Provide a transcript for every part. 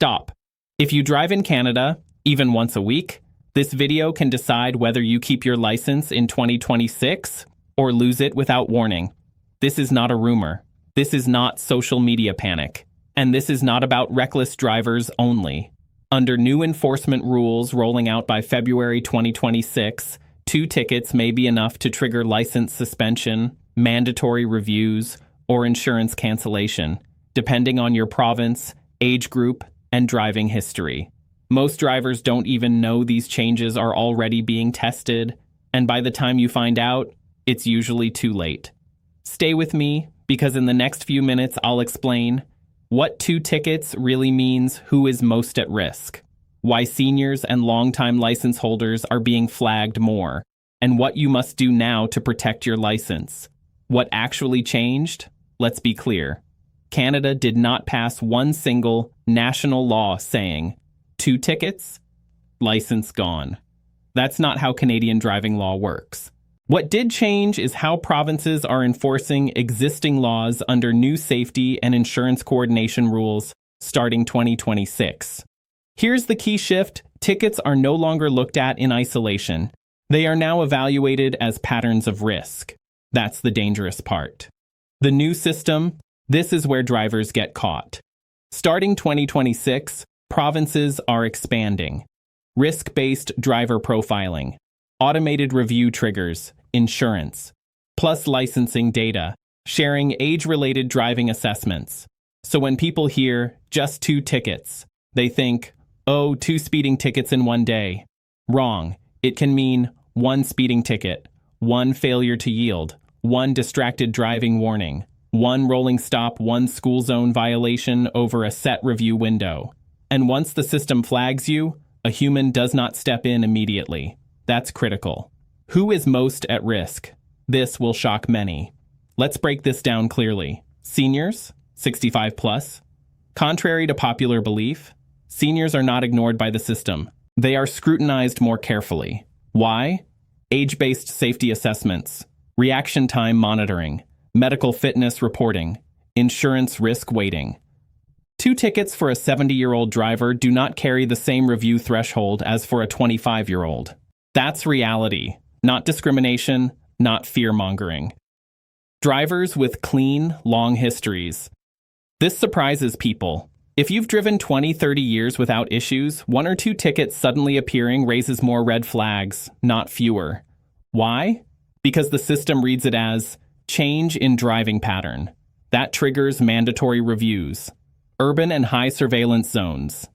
Stop. If you drive in Canada, even once a week, this video can decide whether you keep your license in 2026 or lose it without warning. This is not a rumor. This is not social media panic. And this is not about reckless drivers only. Under new enforcement rules rolling out by February 2026, 2 tickets may be enough to trigger license suspension, mandatory reviews, or insurance cancellation, depending on your province, age group, and driving history. Most drivers don't even know these changes are already being tested, and by the time you find out, it's usually too late. Stay with me, because in the next few minutes I'll explain what 2 tickets really means, who is most at risk, why seniors and long-time license holders are being flagged more, and what you must do now to protect your license. What actually changed? Let's be clear. Canada did not pass one single national law saying, 2 tickets, license gone. That's not how Canadian driving law works. What did change is how provinces are enforcing existing laws under new safety and insurance coordination rules starting 2026. Here's the key shift. Tickets are no longer looked at in isolation. They are now evaluated as patterns of risk. That's the dangerous part. The new system, this is where drivers get caught. Starting 2026, provinces are expanding. Risk-based driver profiling, automated review triggers, insurance, plus licensing data, sharing age-related driving assessments. So when people hear just 2 tickets, they think, oh, 2 speeding tickets in one day. Wrong. It can mean 1 speeding ticket, 1 failure to yield, 1 distracted driving warning, 1 rolling stop, 1 school zone violation over a set review window. And once the system flags you, a human does not step in immediately. That's critical. Who is most at risk? This will shock many. Let's break this down clearly. Seniors, 65 plus. Contrary to popular belief, seniors are not ignored by the system. They are scrutinized more carefully. Why? Age-based safety assessments, reaction time monitoring, medical fitness reporting, insurance risk weighting. 2 tickets for a 70-year-old driver do not carry the same review threshold as for a 25-year-old. That's reality, not discrimination, not fear-mongering. Drivers with clean, long histories. This surprises people. If you've driven 20-30 years without issues, 1 or 2 tickets suddenly appearing raises more red flags, not fewer. Why? Because the system reads it as change in driving pattern. That triggers mandatory reviews. Urban and high surveillance zones.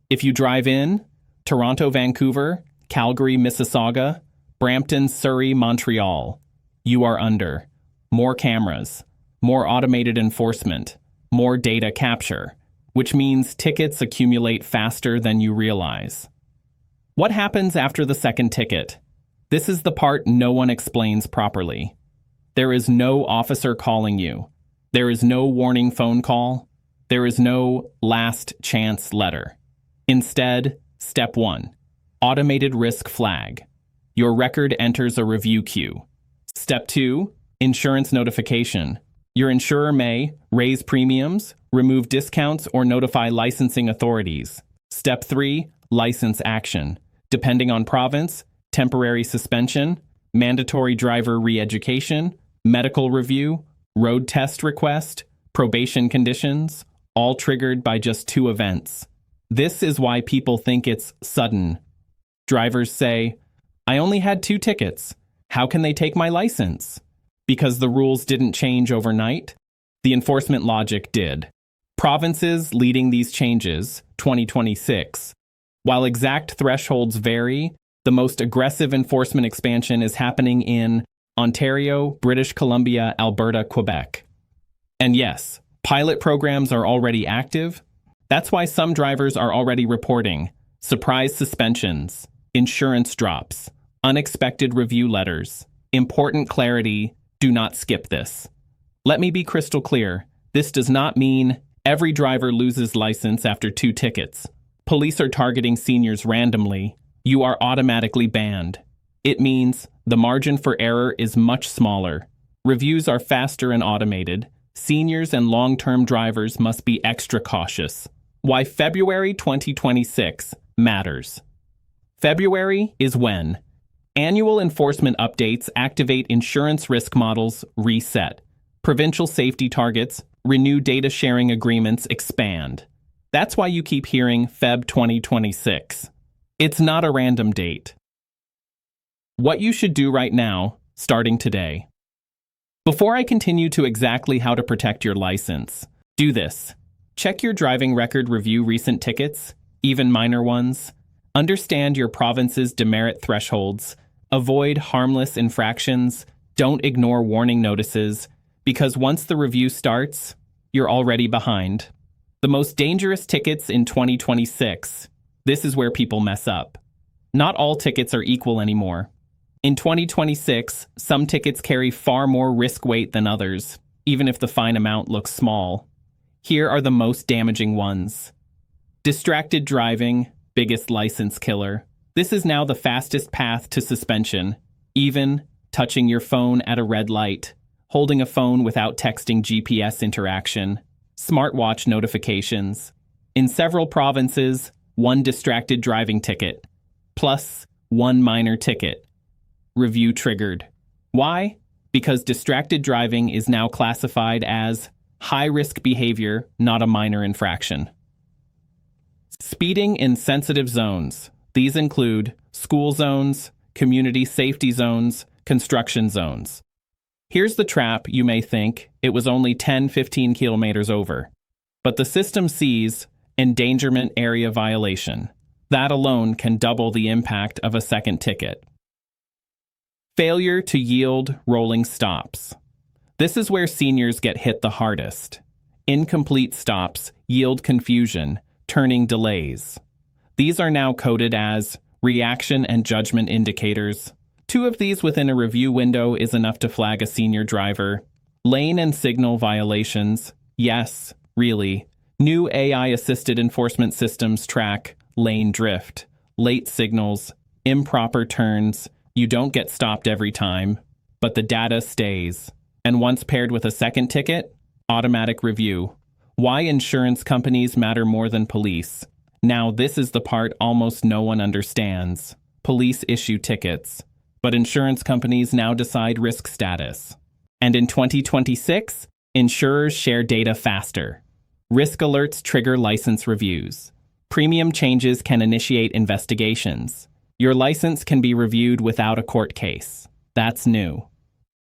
If you drive in Toronto, Vancouver, Calgary, Mississauga, Brampton, Surrey, Montreal, you are under more cameras, more automated enforcement, more data capture, which means tickets accumulate faster than you realize. What happens after the second ticket? This is the part no one explains properly. There is no officer calling you. There is no warning phone call. There is no last chance letter. Instead, step 1, automated risk flag. Your record enters a review queue. Step 2, insurance notification. Your insurer may raise premiums, remove discounts, or notify licensing authorities. Step 3, license action. Depending on province, temporary suspension, mandatory driver re-education, medical review, road test request, probation conditions, all triggered by just 2 events. This is why people think it's sudden. Drivers say, I only had 2 tickets. How can they take my license? Because the rules didn't change overnight. The enforcement logic did. Provinces leading these changes, 2026. While exact thresholds vary, the most aggressive enforcement expansion is happening in Ontario, British Columbia, Alberta, Quebec. And yes, pilot programs are already active. That's why some drivers are already reporting surprise suspensions, insurance drops, unexpected review letters. Important clarity, do not skip this. Let me be crystal clear. This does not mean every driver loses license after 2 tickets. Police are targeting seniors randomly. You are automatically banned. It means the margin for error is much smaller. Reviews are faster and automated. Seniors and long-term drivers must be extra cautious. Why February 2026 matters. February is when annual enforcement updates activate insurance risk models reset. Provincial safety targets, renew data sharing agreements expand. That's why you keep hearing Feb 2026. It's not a random date. What you should do right now, starting today. Before I continue to exactly how to protect your license, do this. Check your driving record, review recent tickets, even minor ones. Understand your province's demerit thresholds. Avoid harmless infractions. Don't ignore warning notices, because once the review starts, you're already behind. The most dangerous tickets in 2026. This is where people mess up. Not all tickets are equal anymore. In 2026, some tickets carry far more risk weight than others, even if the fine amount looks small. Here are the most damaging ones. Distracted driving, biggest license killer. This is now the fastest path to suspension. Even touching your phone at a red light, holding a phone without texting GPS interaction, smartwatch notifications. In several provinces, 1 distracted driving ticket, plus 1 minor ticket. Review triggered. Why? Because distracted driving is now classified as high-risk behavior, not a minor infraction. Speeding in sensitive zones. These include school zones, community safety zones, construction zones. Here's the trap. You may think it was only 10-15 kilometers over, but the system sees endangerment area violation. That alone can double the impact of a second ticket. Failure to yield rolling stops. This is where seniors get hit the hardest. Incomplete stops yield confusion, turning delays. These are now coded as reaction and judgment indicators. 2 of these within a review window is enough to flag a senior driver. Lane and signal violations. Yes, really. New AI-assisted enforcement systems track lane drift, late signals, improper turns. You don't get stopped every time, but the data stays. And once paired with a second ticket, automatic review. Why insurance companies matter more than police. Now, this is the part almost no one understands. Police issue tickets, but insurance companies now decide risk status. And in 2026, insurers share data faster. Risk alerts trigger license reviews. Premium changes can initiate investigations. Your license can be reviewed without a court case. That's new.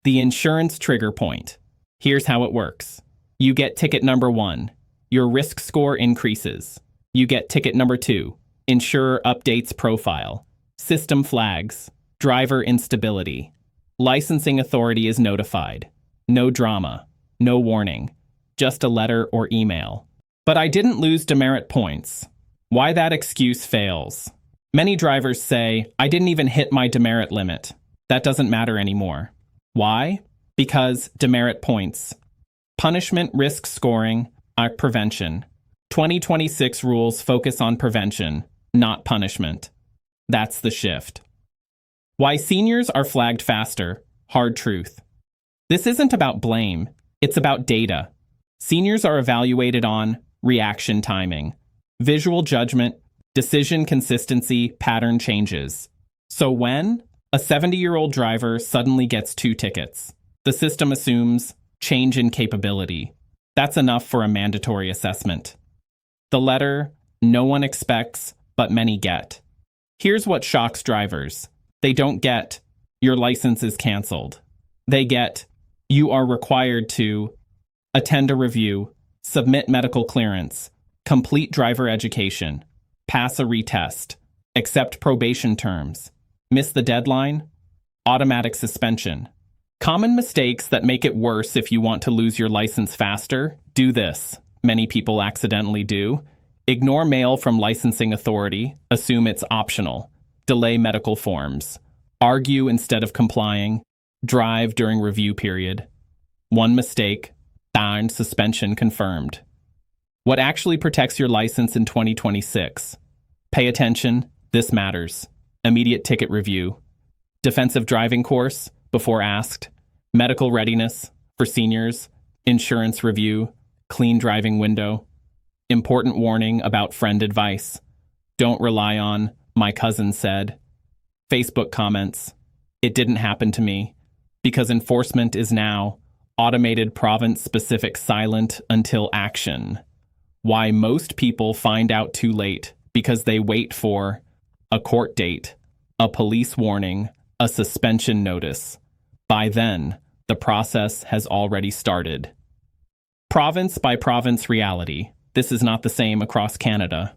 The insurance trigger point. Here's how it works. You get ticket number 1. Your risk score increases. You get ticket number 2. Insurer updates profile. System flags. Driver instability. Licensing authority is notified. No drama. No warning. Just a letter or email. But I didn't lose demerit points. Why that excuse fails? Many drivers say, I didn't even hit my demerit limit. That doesn't matter anymore. Why? Because demerit points. Punishment risk scoring are prevention. 2026 rules focus on prevention, not punishment. That's the shift. Why seniors are flagged faster. Hard truth. This isn't about blame. It's about data. Seniors are evaluated on reaction timing, visual judgment, decision consistency, pattern changes. So when a 70-year-old driver suddenly gets 2 tickets, the system assumes change in capability. That's enough for a mandatory assessment. The letter no one expects, but many get. Here's what shocks drivers. They don't get, your license is canceled. They get, you are required to attend a review, submit medical clearance, complete driver education, pass a retest, accept probation terms, miss the deadline, automatic suspension. Common mistakes that make it worse if you want to lose your license faster. Do this. Many people accidentally do. Ignore mail from licensing authority. Assume it's optional. Delay medical forms. Argue instead of complying. Drive during review period. One mistake. Darn, suspension confirmed. What actually protects your license in 2026? Pay attention. This matters. Immediate ticket review. Defensive driving course, before asked. Medical readiness for seniors. Insurance review. Clean driving window. Important warning about friend advice. Don't rely on, my cousin said. Facebook comments. It didn't happen to me. Because enforcement is now automated province-specific silent until action. Why most people find out too late because they wait for a court date, a police warning, a suspension notice. By then, the process has already started. Province by province reality. This is not the same across Canada.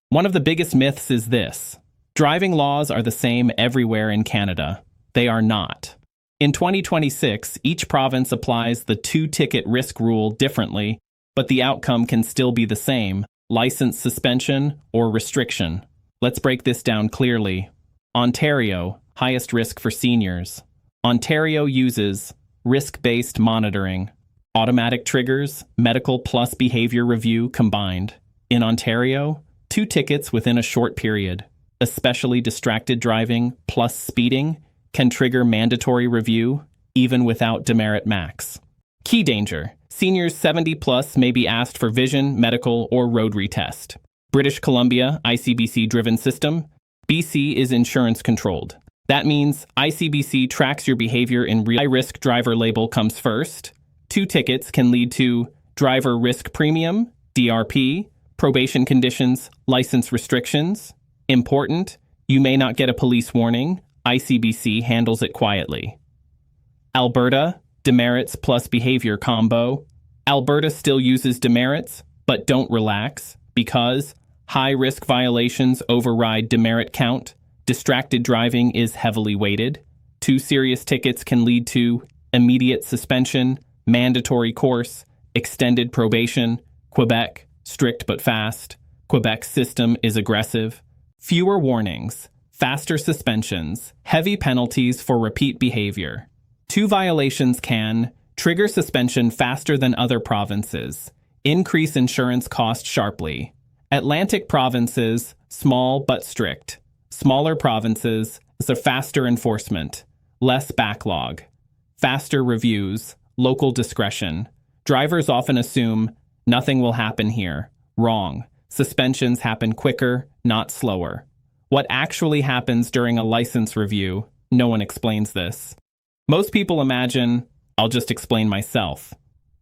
One of the biggest myths is this. Driving laws are the same everywhere in Canada. They are not. In 2026, each province applies the two-ticket risk rule differently, but the outcome can still be the same, license suspension or restriction. Let's break this down clearly. Ontario, highest risk for seniors. Ontario uses risk-based monitoring. Automatic triggers, medical plus behavior review combined. In Ontario, 2 tickets within a short period. Especially distracted driving plus speeding can trigger mandatory review, even without demerit max. Key danger. Seniors 70 plus may be asked for vision, medical, or road retest. British Columbia, ICBC-driven system. BC is insurance-controlled. That means ICBC tracks your behavior in real high-risk driver label comes first. 2 tickets can lead to driver risk premium, DRP, probation conditions, license restrictions. Important, you may not get a police warning. ICBC handles it quietly. Alberta, demerits plus behavior combo. Alberta still uses demerits, but don't relax because high-risk violations override demerit count. Distracted driving is heavily weighted. 2 serious tickets can lead to immediate suspension, mandatory course, extended probation. Quebec, strict but fast. Quebec's system is aggressive. Fewer warnings, faster suspensions, heavy penalties for repeat behavior. 2 violations can trigger suspension faster than other provinces, increase insurance cost sharply. Atlantic provinces, small but strict. Smaller provinces, is a faster enforcement, less backlog, faster reviews, local discretion. Drivers often assume nothing will happen here. Wrong. Suspensions happen quicker, not slower. What actually happens during a license review, no one explains this. Most people imagine, I'll just explain myself.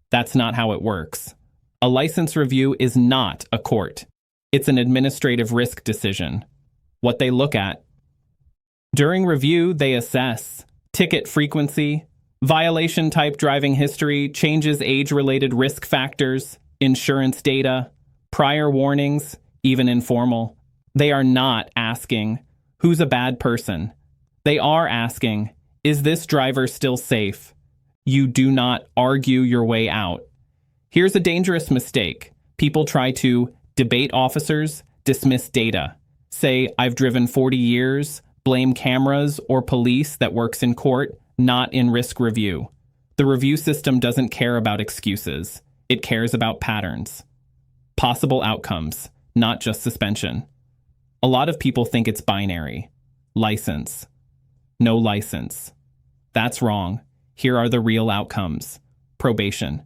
That's not how it works. A license review is not a court. It's an administrative risk decision. What they look at. During review, they assess ticket frequency, violation type, driving history, changes, age-related risk factors, insurance data, prior warnings, even informal. They are not asking, who's a bad person? They are asking, is this driver still safe? You do not argue your way out. Here's a dangerous mistake. People try to debate officers, dismiss data. Say, I've driven 40 years, blame cameras or police that works in court, not in risk review. The review system doesn't care about excuses. It cares about patterns. Possible outcomes, not just suspension. A lot of people think it's binary. License. No license. That's wrong. Here are the real outcomes. Probation.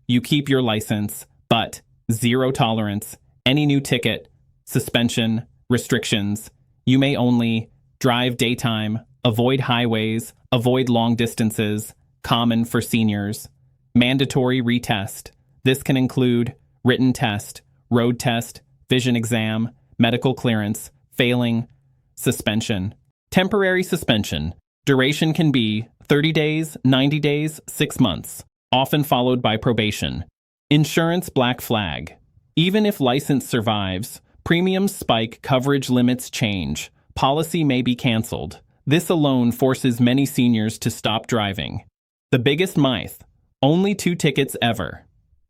You keep your license, but 0 tolerance, any new ticket, suspension, restrictions. You may only drive daytime, avoid highways, avoid long distances, common for seniors. Mandatory retest. This can include written test, road test, vision exam, medical clearance, failing, suspension. Temporary suspension. Duration can be 30 days, 90 days, 6 months, often followed by probation. Insurance black flag. Even if license survives, premiums spike, coverage limits change. Policy may be canceled. This alone forces many seniors to stop driving. The biggest myth, only 2 tickets ever.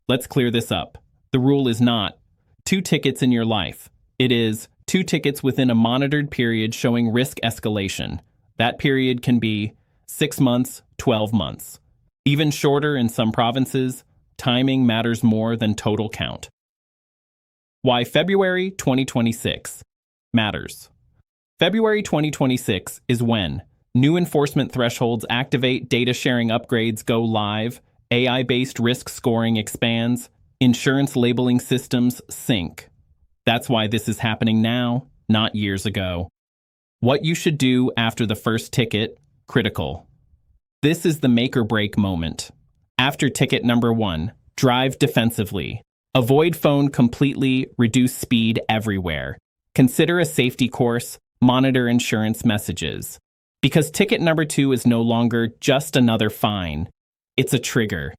Let's clear this up. The rule is not 2 tickets in your life. It is 2 tickets within a monitored period showing risk escalation. That period can be 6 months, 12 months. Even shorter in some provinces, timing matters more than total count. Why February 2026 matters. February 2026 is when new enforcement thresholds activate, data sharing upgrades go live, AI-based risk scoring expands, Insurance labeling systems sink. That's why this is happening now, not years ago. What you should do after the first ticket, critical. This is the make or break moment. After ticket number 1, drive defensively. Avoid phone completely, reduce speed everywhere. Consider a safety course, monitor insurance messages. Because ticket number 2 is no longer just another fine. It's a trigger.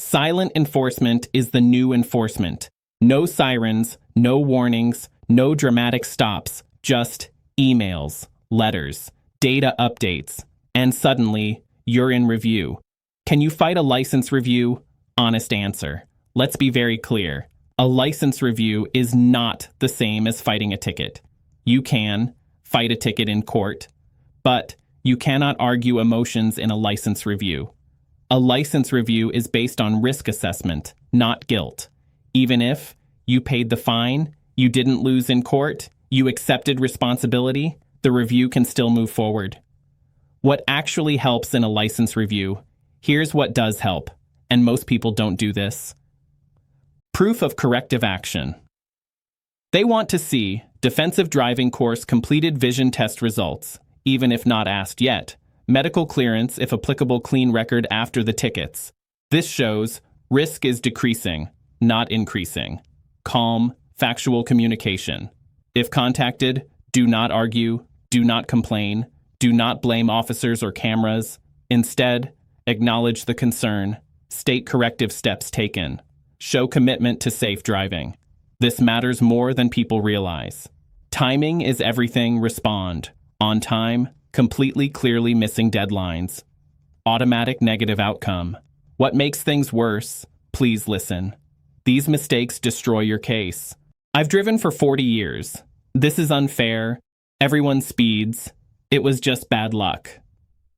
Silent enforcement is the new enforcement. No sirens, no warnings, no dramatic stops, just emails, letters, data updates, and suddenly, you're in review. Can you fight a license review? Honest answer. Let's be very clear. A license review is not the same as fighting a ticket. You can fight a ticket in court, but you cannot argue emotions in a license review. A license review is based on risk assessment, not guilt. Even if you paid the fine, you didn't lose in court, you accepted responsibility, the review can still move forward. What actually helps in a license review? Here's what does help, and most people don't do this. Proof of corrective action. They want to see defensive driving course completed vision test results, even if not asked yet. Medical clearance, if applicable, clean record after the tickets. This shows risk is decreasing, not increasing. Calm, factual communication. If contacted, do not argue, do not complain, do not blame officers or cameras. Instead, acknowledge the concern, state corrective steps taken. Show commitment to safe driving. This matters more than people realize. Timing is everything. Respond. On time, completely clearly missing deadlines. Automatic negative outcome. What makes things worse? Please listen. These mistakes destroy your case. I've driven for 40 years. This is unfair. Everyone speeds. It was just bad luck.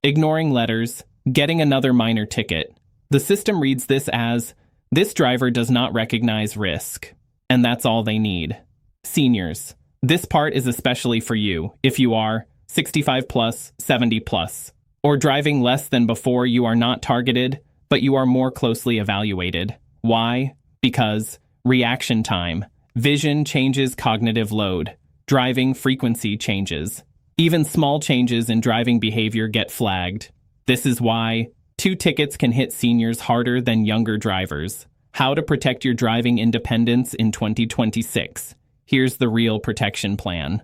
Ignoring letters, getting another minor ticket. The system reads this as, this driver does not recognize risk. And that's all they need. Seniors, this part is especially for you if you are 65 plus, 70 plus, or driving less than before. You are not targeted, but you are more closely evaluated. Why? Because reaction time, vision changes cognitive load, driving frequency changes. Even small changes in driving behavior get flagged. This is why 2 tickets can hit seniors harder than younger drivers. How to protect your driving independence in 2026. Here's the real protection plan.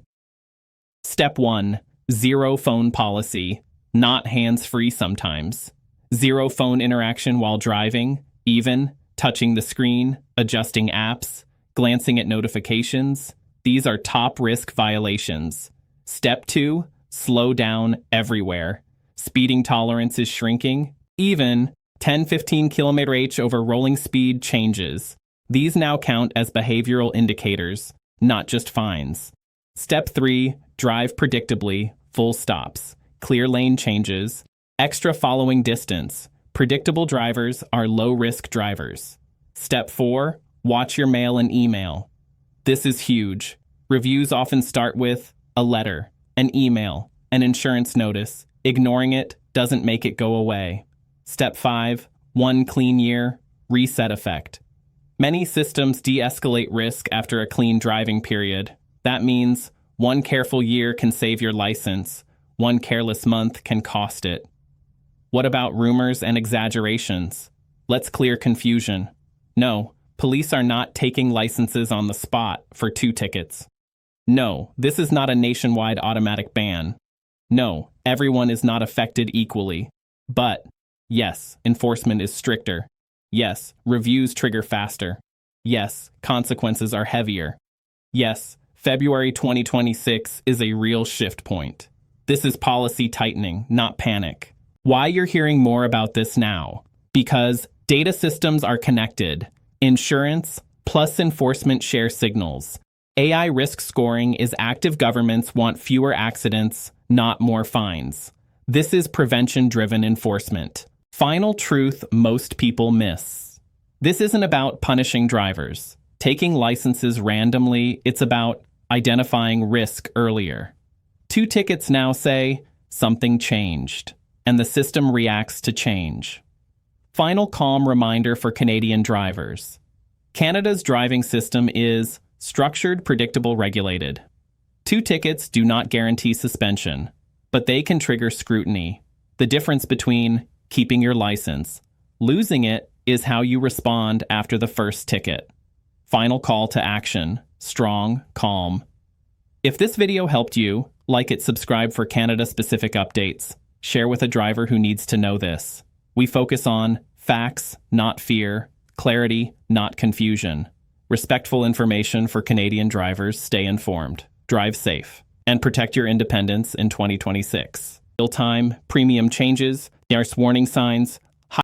Step 1. Zero phone policy. Not hands-free sometimes. Zero phone interaction while driving, even touching the screen, adjusting apps, glancing at notifications. These are top risk violations. Step 2. Slow down everywhere. Speeding tolerance is shrinking. Even 10-15 km/h over rolling speed changes. These now count as behavioral indicators, not just fines. Step 3. Drive predictably, full stops, clear lane changes, extra following distance. Predictable drivers are low-risk drivers. Step 4. Watch your mail and email. This is huge. Reviews often start with a letter, an email, an insurance notice. Ignoring it doesn't make it go away. Step 5. 1 clean year, reset effect. Many systems de-escalate risk after a clean driving period. That means 1 careful year can save your license. 1 careless month can cost it. What about rumors and exaggerations? Let's clear confusion. No, police are not taking licenses on the spot for 2 tickets. No, this is not a nationwide automatic ban. No, everyone is not affected equally. But, yes, enforcement is stricter. Yes, reviews trigger faster. Yes, consequences are heavier. Yes, February 2026 is a real shift point. This is policy tightening, not panic. Why you're hearing more about this now? Because data systems are connected. Insurance plus enforcement share signals. AI risk scoring is active. Governments want fewer accidents, not more fines. This is prevention-driven enforcement. Final truth most people miss. This isn't about punishing drivers, taking licenses randomly. It's about identifying risk earlier. 2 tickets now say something changed, and the system reacts to change. Final calm reminder for Canadian drivers. Canada's driving system is structured, predictable, regulated. 2 tickets do not guarantee suspension, but they can trigger scrutiny. The difference between keeping your license, losing it, is how you respond after the first ticket. Final call to action: strong, calm. If this video helped you, like it, subscribe for Canada-specific updates. Share with a driver who needs to know this. We focus on facts, not fear, clarity, not confusion. Respectful information for Canadian drivers. Stay informed, drive safe, and protect your independence in 2026. Real-time, premium changes, there's warning signs,